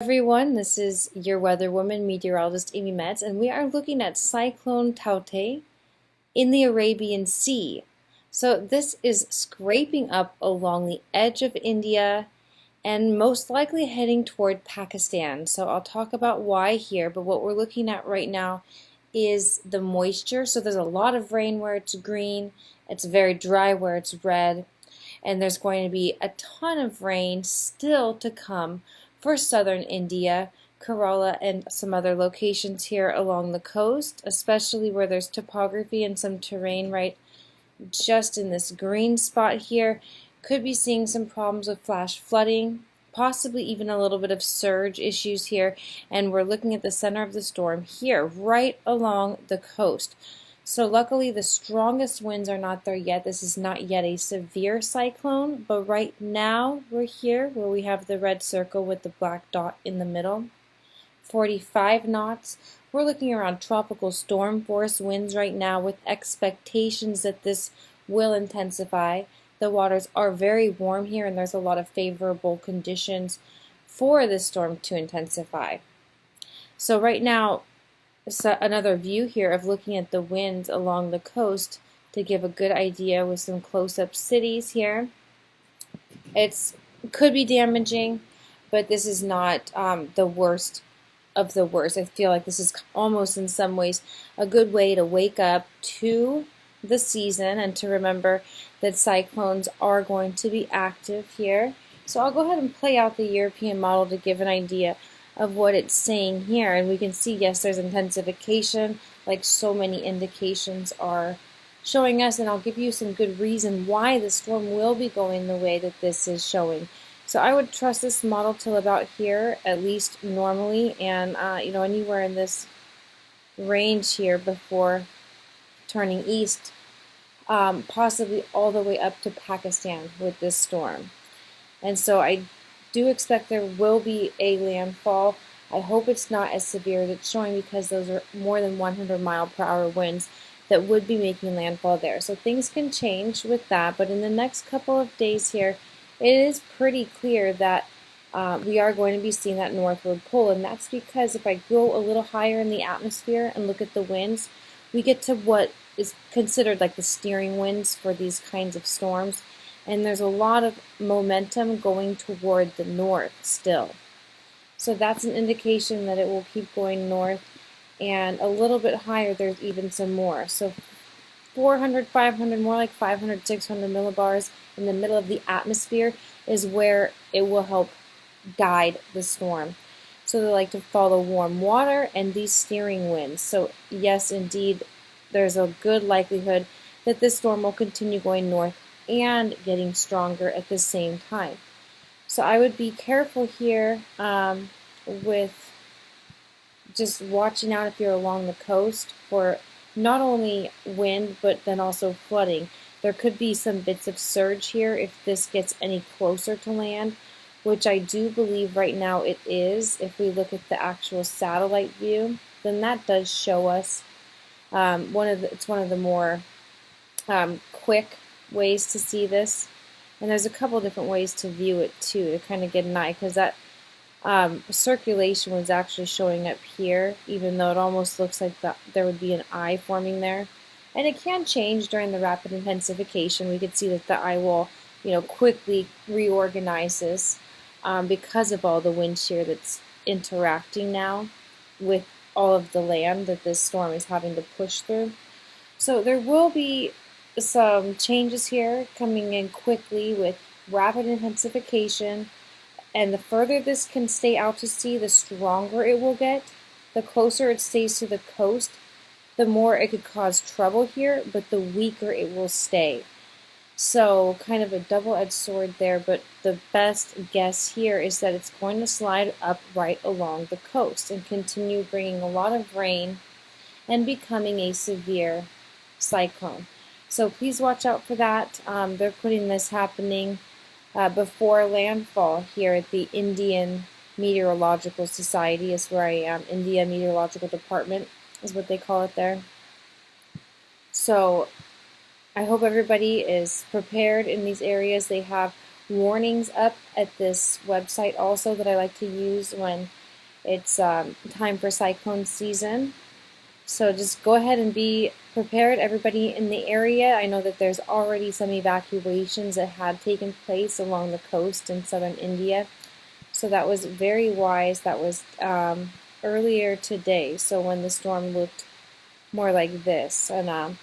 Everyone, this is your weather woman, meteorologist Amy Metz, and we are looking at Cyclone Tauktae in the Arabian Sea. So this is scraping up along the edge of India and most likely heading toward Pakistan. So I'll talk about why here, but what we're looking at right now is the moisture. So there's a lot of rain where it's green, it's very dry where it's red, and there's going to be a ton of rain still to come for southern India, Kerala, and some other locations here along the coast, especially where there's topography and some terrain right just in this green spot here. Could be seeing some problems with flash flooding, possibly even a little bit of surge issues here, and we're looking at the center of the storm here, right along the coast. So luckily the strongest winds are not there yet. This is not yet a severe cyclone, but right now we're here where we have the red circle with the black dot in the middle. 45 knots. We're looking around tropical storm force winds right now with expectations that this will intensify. The waters are very warm here and there's a lot of favorable conditions for this storm to intensify. So right now, another view here of looking at the winds along the coast to give a good idea with some close-up cities here. It could be damaging, but this is not the worst of the worst. I feel like this is almost in some ways a good way to wake up to the season and to remember that cyclones are going to be active here. So I'll go ahead and play out the European model to give an idea of what it's saying here, and we can see, yes, there's intensification like so many indications are showing us, and I'll give you some good reason why the storm will be going the way that this is showing. So I would trust this model till about here, at least normally, and anywhere in this range here before turning east, possibly all the way up to Pakistan with this storm. And so I do expect there will be a landfall. I hope it's not as severe as it's showing, because those are more than 100-mile-per-hour winds that would be making landfall there. So things can change with that, but in the next couple of days here, it is pretty clear that we are going to be seeing that northward pull, and that's because if I go a little higher in the atmosphere and look at the winds, we get to what is considered like the steering winds for these kinds of storms. And there's a lot of momentum going toward the north still. So that's an indication that it will keep going north, and a little bit higher there's even some more. So 400, 500, more like 500, 600 millibars in the middle of the atmosphere is where it will help guide the storm. So they like to follow warm water and these steering winds. So yes, indeed, there's a good likelihood that this storm will continue going north and getting stronger at the same time. So I would be careful here with just watching out if you're along the coast for not only wind but then also flooding. There could be some bits of surge here if this gets any closer to land, which I do believe right now it is. If we look at the actual satellite view, then that does show us it's one of the more quick ways to see this, and there's a couple different ways to view it too to kind of get an eye, because that circulation was actually showing up here, even though it almost looks like there would be an eye forming there, and it can change during the rapid intensification. We could see that the eye wall quickly reorganizes because of all the wind shear that's interacting now with all of the land that this storm is having to push through. So there will be some changes here coming in quickly with rapid intensification, and the further this can stay out to sea, the stronger it will get. The closer it stays to the coast, the more it could cause trouble here, but the weaker it will stay. So kind of a double-edged sword there, but the best guess here is that it's going to slide up right along the coast and continue bringing a lot of rain and becoming a severe cyclone. So please watch out for that. They're putting this happening before landfall here at the Indian Meteorological Society, is where I am. India Meteorological Department is what they call it there. So I hope everybody is prepared in these areas. They have warnings up at this website also that I like to use when it's time for cyclone season. So just go ahead and be prepared, everybody in the area. I know that there's already some evacuations that had taken place along the coast in southern India. So that was very wise. That was earlier today, so when the storm looked more like this. And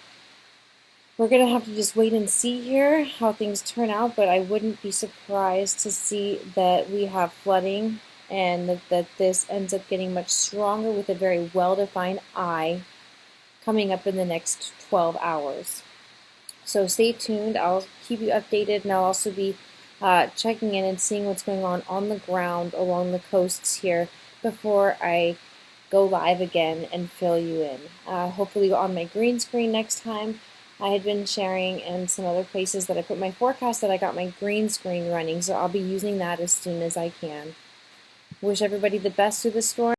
we're going to have to just wait and see here how things turn out, but I wouldn't be surprised to see that we have flooding and that this ends up getting much stronger with a very well-defined eye coming up in the next 12 hours. So stay tuned. I'll keep you updated, and I'll also be checking in and seeing what's going on the ground along the coasts here before I go live again and fill you in. Hopefully on my green screen next time. I had been sharing in some other places that I put my forecast that I got my green screen running, so I'll be using that as soon as I can. Wish everybody the best through the storm.